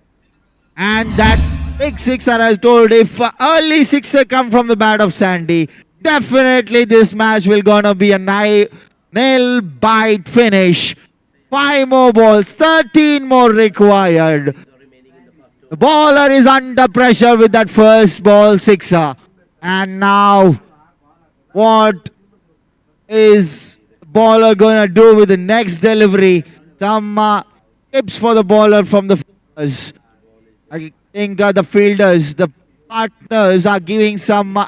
And that big sixer, I told, if early sixer come from the bat of Sandy, definitely this match will gonna be a nail bite finish. 5 more balls, 13 more required. The bowler is under pressure with that first ball sixer. And now, what is the bowler gonna do with the next delivery? Some tips for the bowler from the fielders. I think the fielders, the partners are giving some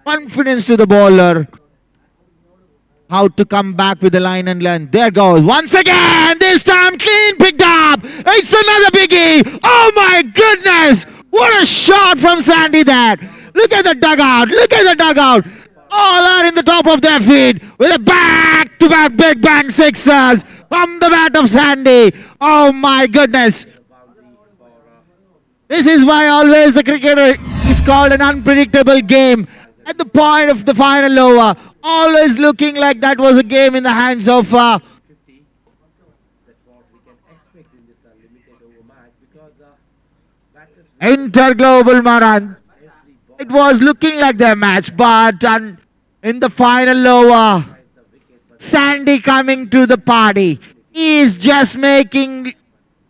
confidence to the bowler. How to come back with the line and length. There goes. Once again, this time clean picked up. It's another biggie. Oh my goodness. What a shot from Sandy there. Look at the dugout. All are in the top of their feet with a back-to-back big bang sixers from the bat of Sandy. Oh my goodness. This is why always the cricketer is called an unpredictable game. At the point of the final over, always looking like that was a game in the hands of that's what we can expect in this limited over match because batters Interglobal Maran. It was looking like their match, but in the final over, Sandy coming to the party. He is just making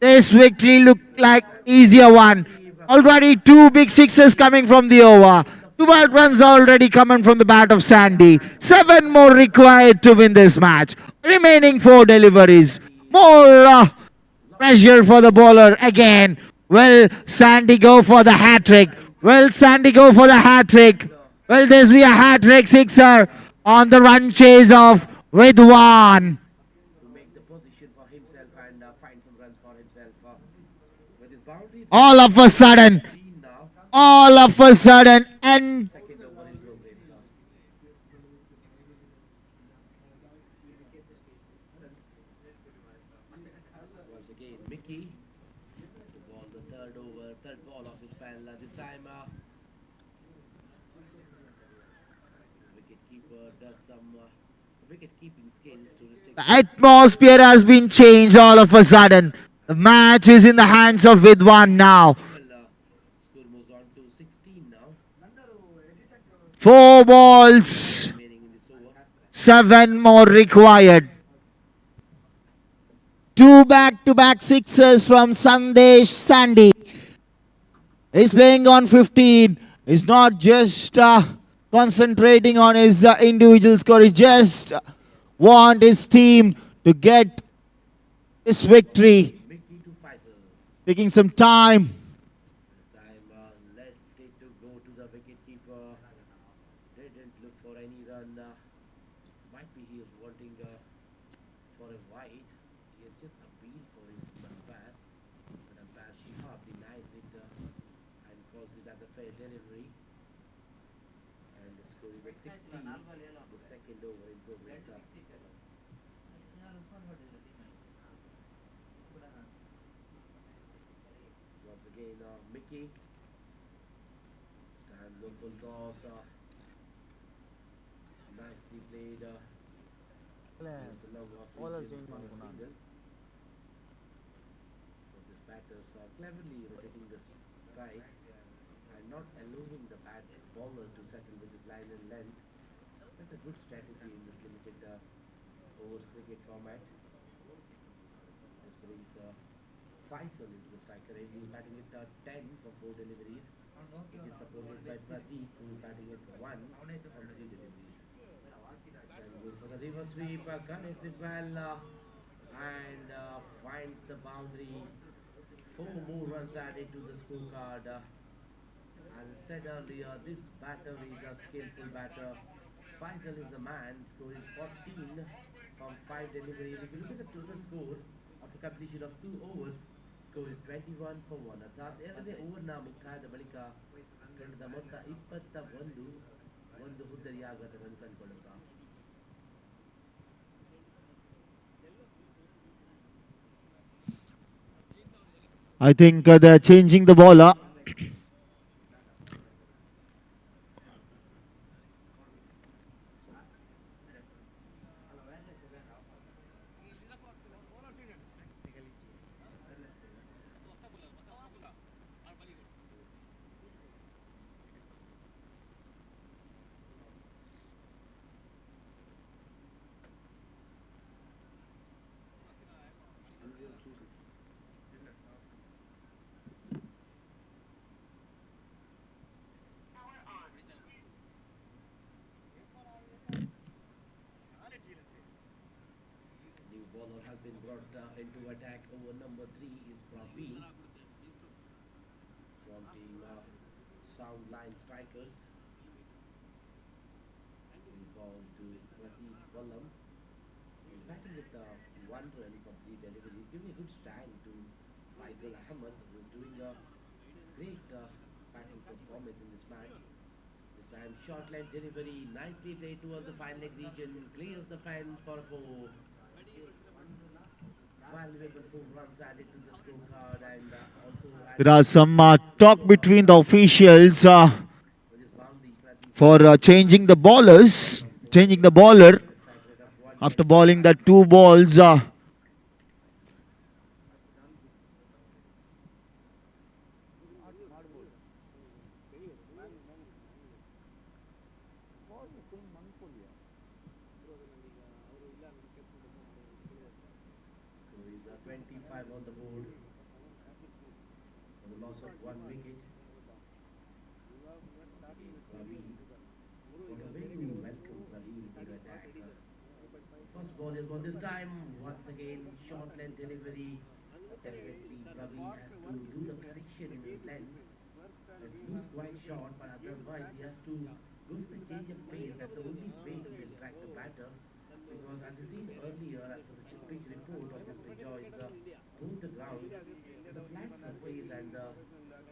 this victory look like easier one. Already 2 big sixes coming from the over. 12 runs already coming from the bat of Sandy. 7 more required to win this match. Remaining 4 deliveries. More pressure for the bowler again. Will Sandy go for the hat-trick? Will this be a hat-trick sixer on the run chase of Vidwan? to make the position for himself and find some runs for himself with his boundaries. All of a sudden, and Second over in progress. Once again, Mickey third over, third ball of his spell. This time, wicket keeper does some wicket keeping skills to restrict. The atmosphere has been changed all of a sudden. The match is in the hands of Vidwan now. Score moves on to 16 now. 4 balls, Remaining in this over. 7 more required. 2 back-to-back sixes from Sandesh Sandy. He's playing on 15. He's not just concentrating on his individual score. He just want his team to get this victory. Mickey to Faisal. Taking some time. This time, left it to go to the wicket keeper. Didn't look for any run. Might be he is wanting for a wide. He has just appealed for his umpire. But umpire Shihab denies it and calls it as a fair delivery. And the score is at 16. The second over in progress. Once again, Mickey. This time no full toss. Nicely played. Here's the long off region for a single. But this batters cleverly rotating the strike and not allowing the bowler to settle with his line and length. That's a good strategy in this limited overs cricket format. This brings Faisal into the striker area. He's batting at 10 for 4 deliveries. It is supported by Pradeep, who is batting at 1 from 3 deliveries. This time goes for the reverse sweep, connects it well, and finds the boundary. 4 more runs added to the scorecard. As I said earlier, this batter is a skillful batter. Faisal is the man, score is 14 from 5 deliveries. If you look at the total score after completion of 2 overs, score is 21 for 1. ಅರ್ಥಾತ್ 2ನೇ ಓವರ್ನ ಮುಕ್ತಾಯದ ಬಳಿಕ ತಂಡದ ಮೊತ್ತ 21 ಹುದ್ದರಿಯಾಗತನ್ನು ಕಂಡುಕೊಳ್ಳುತ್ತಾ. I think they're changing the bowler. New bowler has been brought into attack. Over number 3 is Praveen from team Sound Line Strikers. The ball to Pradeep Wallam. He's batting with 1 run from 3 deliveries, giving a good stand to Faisal Ahmed, who is doing a great batting performance in this match. This time, short line delivery, nicely played towards the fine leg region, clears the fence for a 4. Valuable 4 runs added to the scorecard, and also There are some talk between the officials with his boundary, Pradeep for changing the bowlers, changing the bowler strike rate of 1. after bowling that 2 balls. Score is 25 on the board for the loss of 1 wicket. Again, Praveen. What a way to welcome Praveen into the attack. First ball is ball this time. Once again, short length delivery. Definitely, Praveen has to do the correction in his length. It looks quite short, but otherwise he has to go for the change of pace. That's the only way to distract the batter. Because as we seen earlier, as per the pitch report of this pitch, both the grounds, there's a flat surface, and the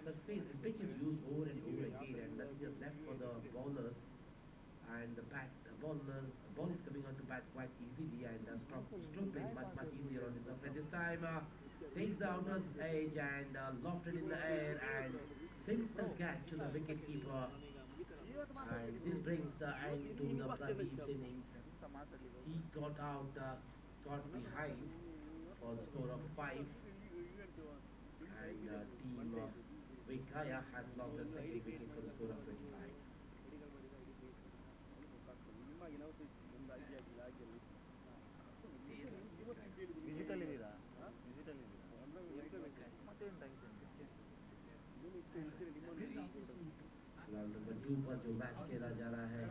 surface, this pitch is used over and over again, and nothing is left for the bowlers. And the ball is coming on to bat quite easily, and stroke play much easier on the surface. This time, takes the outer edge and lofted in the air and sent the catch to the wicket keeper. And this brings the end to the Pradeep's innings. He got out, got behind for the score of 5. And team Vikaya has lost the second wicket for the score of 25. फिलहाल number 2 पर जो match खेला जा रहा है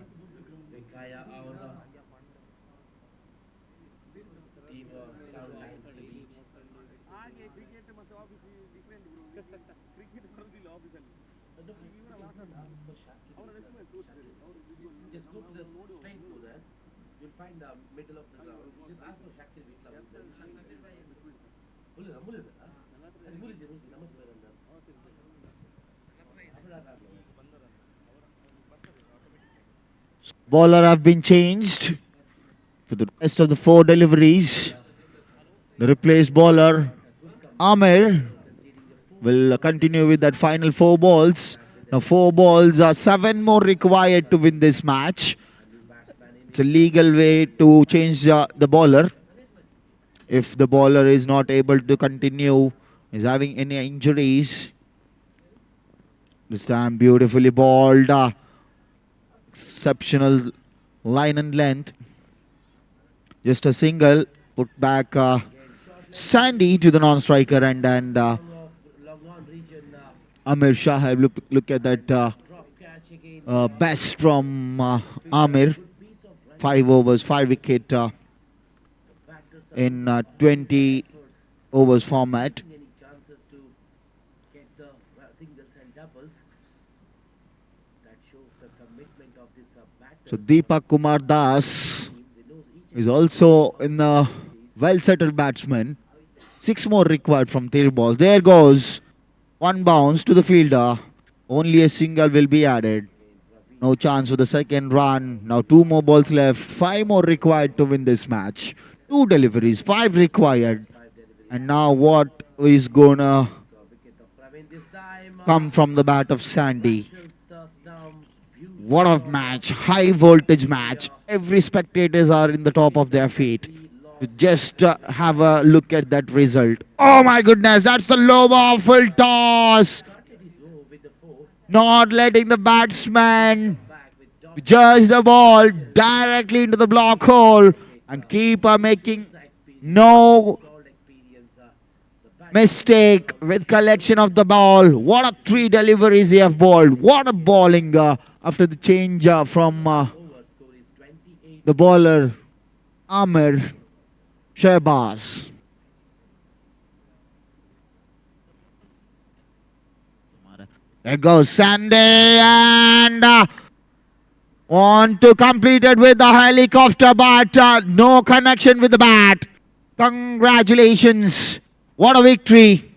विकाया और team south lines के बीच Just go to the straight to there. You'll find the middle of the ground. Just ask for Shakir Vikla. Bowler have been changed for the rest of the 4 deliveries. The replaced bowler, Amir, will continue with that final 4 balls. Now 4 balls, 7 more required to win this match. It's a legal way to change the bowler. If the bowler is not able to continue, is having any injuries. This time beautifully bowled. Exceptional line and length. Just a single. Put back Sandy to the non-striker and Long on region, Amir Shah. Look at that drop catch again. best from Amir. 5 overs, 5 wicket Batters are in 20 overs format. any chances to get the singles and doubles. That shows the commitment of this batter. So Deepak Kumar Das is also in the well-settled batsman. 6 more required from 3 balls. There goes 1 bounce to the fielder. Only a single will be added. No chance for the second run. Now 2 more balls left. 5 more required to win this match. 2 deliveries, 5 required. And now what is gonna Wicket of Praveen this time. come from the bat of Sandy? Batters the stumps. Beautiful. What a match, high voltage match. Every spectators are in the top of their feet. Just have a look at that result. Oh my goodness, that's the low ball full toss. Started his over with the 4. Not letting the batsman Back with Dom. judge the ball directly into the block hole. And keeper making no Called experience. The batter mistake with collection of the ball. What a 3 deliveries he have bowled. What a bowling after the change from over score is 28. the bowler Amir Shehbaz. There goes Sandy and want to complete it with the helicopter, but no connection with the bat. Congratulations. What a victory.